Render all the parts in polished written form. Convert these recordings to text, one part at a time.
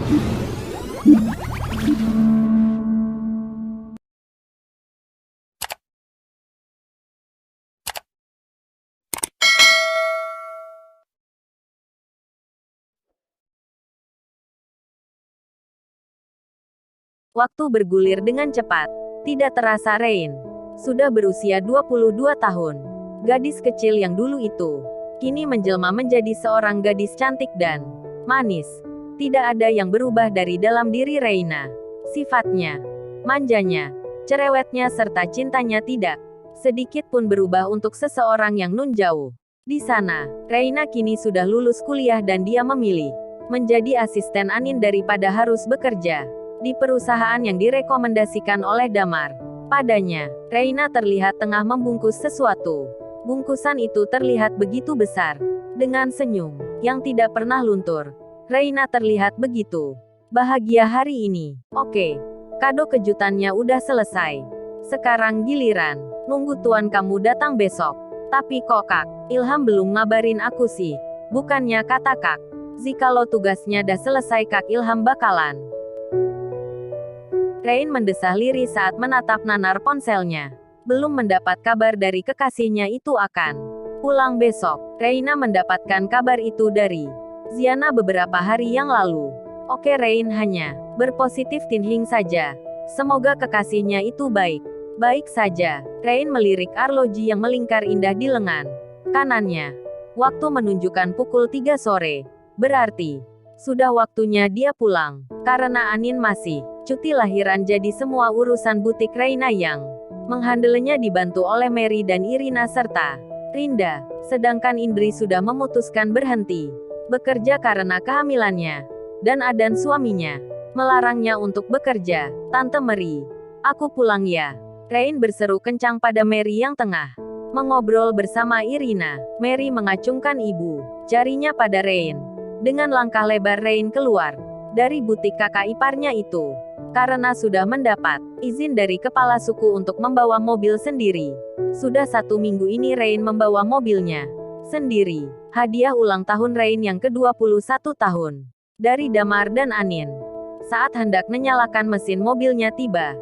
Waktu bergulir dengan cepat. Tidak terasa Rain sudah berusia 22 tahun. Gadis kecil yang dulu itu, kini menjelma menjadi seorang gadis cantik dan manis. Tidak ada yang berubah dari dalam diri Reina. Sifatnya, manjanya, cerewetnya serta cintanya tidak sedikit pun berubah untuk seseorang yang nun jauh. Di sana, Reina kini sudah lulus kuliah dan dia memilih menjadi asisten Anin daripada harus bekerja di perusahaan yang direkomendasikan oleh Damar. Padanya, Reina terlihat tengah membungkus sesuatu. Bungkusan itu terlihat begitu besar. Dengan senyum yang tidak pernah luntur, Reina terlihat begitu bahagia hari ini. Oke, kado kejutannya udah selesai. Sekarang giliran nunggu tuan kamu datang besok. Tapi kok Kak Ilham belum ngabarin aku sih? Bukannya kata Kak, jikalau tugasnya dah selesai Kak Ilham bakalan. Rain mendesah lirih saat menatap nanar ponselnya. Belum mendapat kabar dari kekasihnya itu akan pulang besok. Reina mendapatkan kabar itu dari Ziana beberapa hari yang lalu. Oke, Rain hanya berpositif thinking saja. Semoga kekasihnya itu baik saja. Rain melirik arloji yang melingkar indah di lengan kanannya. Waktu menunjukkan pukul 3 sore. Berarti sudah waktunya dia pulang. Karena Anin masih cuti lahiran, jadi semua urusan butik Reina yang menghandelnya dibantu oleh Mary dan Irina serta Rinda. Sedangkan Indri sudah memutuskan berhenti bekerja karena kehamilannya. Dan Adan suaminya melarangnya untuk bekerja. Tante Mary, aku pulang ya. Rain berseru kencang pada Mary yang tengah mengobrol bersama Irina. Mary mengacungkan ibu jarinya pada Rain. Dengan langkah lebar Rain keluar dari butik kakak iparnya itu. Karena sudah mendapat izin dari kepala suku untuk membawa mobil sendiri. Sudah 1 minggu ini Rain membawa mobilnya sendiri. Hadiah ulang tahun Rain yang ke-21 tahun. Dari Damar dan Anin. Saat hendak menyalakan mesin mobilnya tiba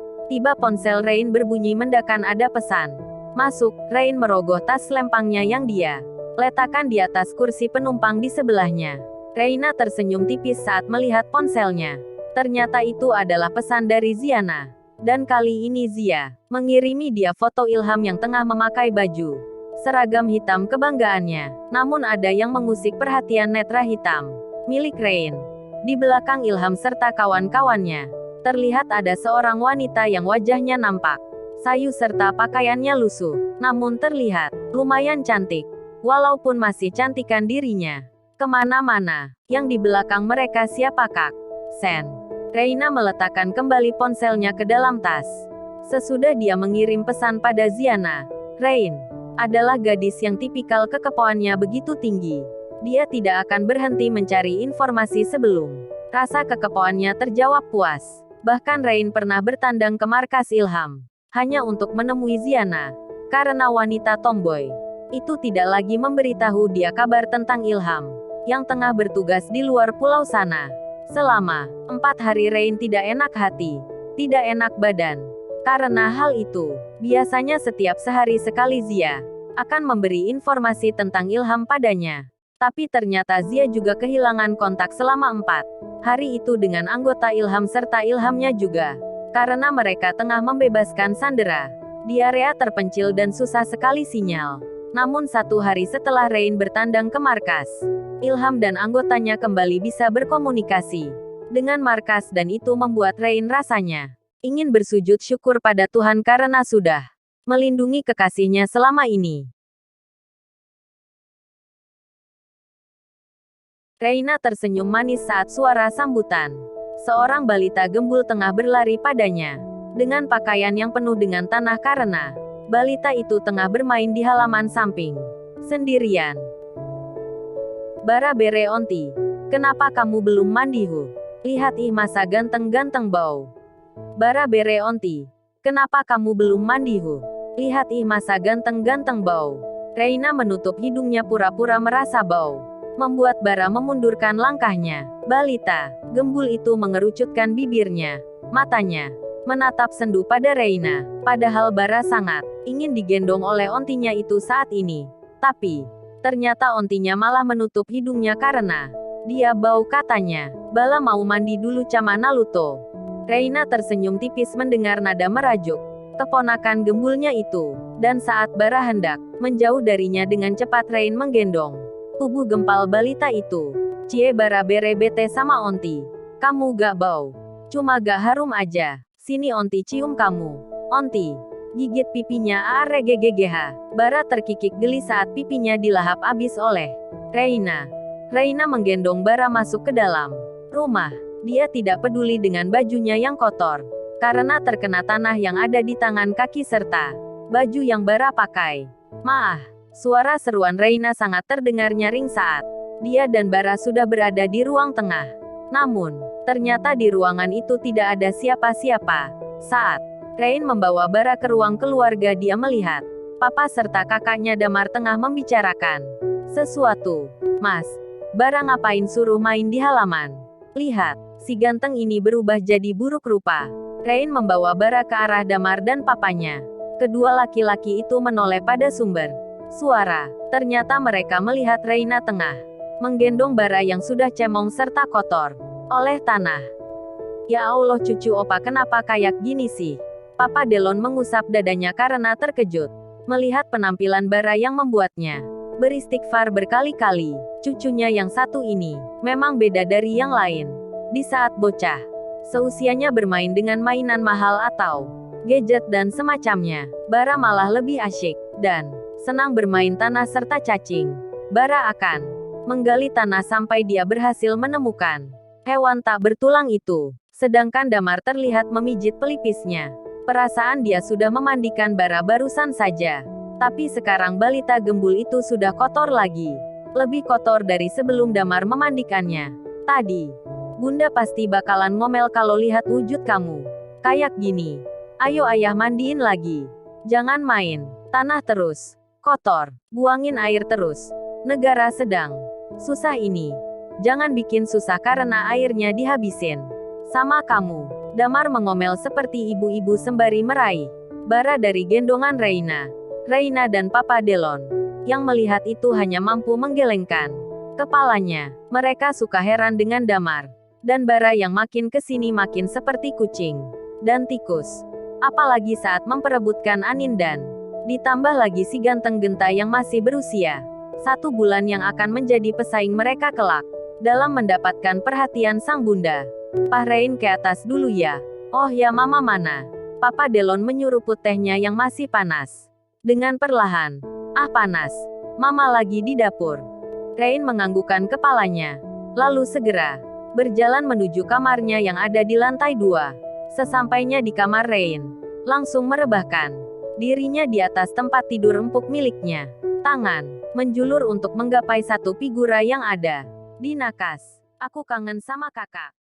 ponsel Rain berbunyi mendakan ada pesan. Masuk, Rain merogoh tas lempangnya yang dia letakkan di atas kursi penumpang di sebelahnya. Reina tersenyum tipis saat melihat ponselnya. Ternyata itu adalah pesan dari Ziana. Dan kali ini Zia mengirimi dia foto Ilham yang tengah memakai baju seragam hitam kebanggaannya. Namun ada yang mengusik perhatian netra hitam milik Rain. Di belakang Ilham serta kawan-kawannya, terlihat ada seorang wanita yang wajahnya nampak sayu serta pakaiannya lusuh. Namun terlihat lumayan cantik. Walaupun masih cantikan dirinya kemana-mana. Yang di belakang mereka siapa Kak? Sen. Reina meletakkan kembali ponselnya ke dalam tas. Sesudah dia mengirim pesan pada Ziana, Rain adalah gadis yang tipikal kekepoannya begitu tinggi. Dia tidak akan berhenti mencari informasi sebelum rasa kekepoannya terjawab puas. Bahkan Rain pernah bertandang ke markas Ilham hanya untuk menemui Ziana. Karena wanita tomboy itu tidak lagi memberitahu dia kabar tentang Ilham yang tengah bertugas di luar pulau sana. Selama 4 hari Rain tidak enak hati, tidak enak badan. Karena hal itu, biasanya setiap sehari sekali Zia akan memberi informasi tentang Ilham padanya. Tapi ternyata Zia juga kehilangan kontak selama 4 hari itu dengan anggota Ilham serta Ilhamnya juga. Karena mereka tengah membebaskan sandera di area terpencil dan susah sekali sinyal. Namun 1 hari setelah Rain bertandang ke markas, Ilham dan anggotanya kembali bisa berkomunikasi dengan markas dan itu membuat Rain rasanya ingin bersujud syukur pada Tuhan karena sudah melindungi kekasihnya selama ini. Reina tersenyum manis saat suara sambutan seorang balita gembul tengah berlari padanya dengan pakaian yang penuh dengan tanah karena balita itu tengah bermain di halaman samping sendirian. Bara bere onti, kenapa kamu belum mandi hu? Lihat ih masa ganteng-ganteng bau. Bara bere onti, kenapa kamu belum mandi hu? Lihat ih masa ganteng-ganteng bau. Reina menutup hidungnya pura-pura merasa bau membuat Bara memundurkan langkahnya. Balita, gembul itu mengerucutkan bibirnya. Matanya menatap sendu pada Reina. Padahal Bara sangat ingin digendong oleh ontinya itu saat ini. Tapi, ternyata ontinya malah menutup hidungnya karena dia bau katanya. Bala mau mandi dulu Cama Naruto. Reina tersenyum tipis mendengar nada merajuk keponakan gembulnya itu. Dan saat Bara hendak menjauh darinya dengan cepat Rein menggendong tubuh gempal balita itu. Cie Bara bere bete sama onti. Kamu gak bau. Cuma gak harum aja. Sini onti cium kamu. Onti. Gigit pipinya ARGGGH. Bara terkikik geli saat pipinya dilahap abis oleh Reina. Reina menggendong Bara masuk ke dalam rumah. Dia tidak peduli dengan bajunya yang kotor. Karena terkena tanah yang ada di tangan kaki serta baju yang Bara pakai. Maah, suara seruan Reina sangat terdengar nyaring saat dia dan Bara sudah berada di ruang tengah. Namun, ternyata di ruangan itu tidak ada siapa-siapa. Saat Rein membawa Bara ke ruang keluarga, dia melihat papa serta kakaknya Damar tengah membicarakan sesuatu. Mas, Bara ngapain suruh main di halaman? Lihat, si ganteng ini berubah jadi buruk rupa. Rein membawa Bara ke arah Damar dan papanya. Kedua laki-laki itu menoleh pada sumber suara. Ternyata mereka melihat Reina tengah menggendong Bara yang sudah cemong serta kotor oleh tanah. Ya Allah, cucu opa kenapa kayak gini sih? Papa Delon mengusap dadanya karena terkejut melihat penampilan Bara yang membuatnya beristighfar berkali-kali. Cucunya yang satu ini memang beda dari yang lain. Di saat bocah seusianya bermain dengan mainan mahal atau gadget dan semacamnya, Bara malah lebih asyik dan senang bermain tanah serta cacing. Bara akan menggali tanah sampai dia berhasil menemukan hewan tak bertulang itu. Sedangkan Damar terlihat memijit pelipisnya. Perasaan dia sudah memandikan Bara barusan saja. Tapi sekarang balita gembul itu sudah kotor lagi. Lebih kotor dari sebelum Damar memandikannya tadi. Bunda pasti bakalan ngomel kalau lihat wujud kamu kayak gini. Ayo ayah mandiin lagi. Jangan main tanah terus. Kotor. Buangin air terus. Negara sedang susah ini. Jangan bikin susah karena airnya dihabisin sama kamu. Damar mengomel seperti ibu-ibu sembari meraih Bara dari gendongan Reina. Reina dan Papa Delon yang melihat itu hanya mampu menggelengkan kepalanya. Mereka suka heran dengan Damar dan Bara yang makin kesini makin seperti kucing dan tikus. Apalagi saat memperebutkan Anin dan ditambah lagi si ganteng genta yang masih berusia 1 bulan yang akan menjadi pesaing mereka kelak dalam mendapatkan perhatian sang bunda. Pak Rein ke atas dulu ya. Oh ya mama mana? Papa Delon menyuruput tehnya yang masih panas dengan perlahan. Ah panas. Mama lagi di dapur. Rein menganggukkan kepalanya. Lalu segera berjalan menuju kamarnya yang ada di lantai 2. Sesampainya di kamar Rein, langsung merebahkan dirinya di atas tempat tidur empuk miliknya. Tangan menjulur untuk menggapai satu figura yang ada di nakas. Aku kangen sama kakak.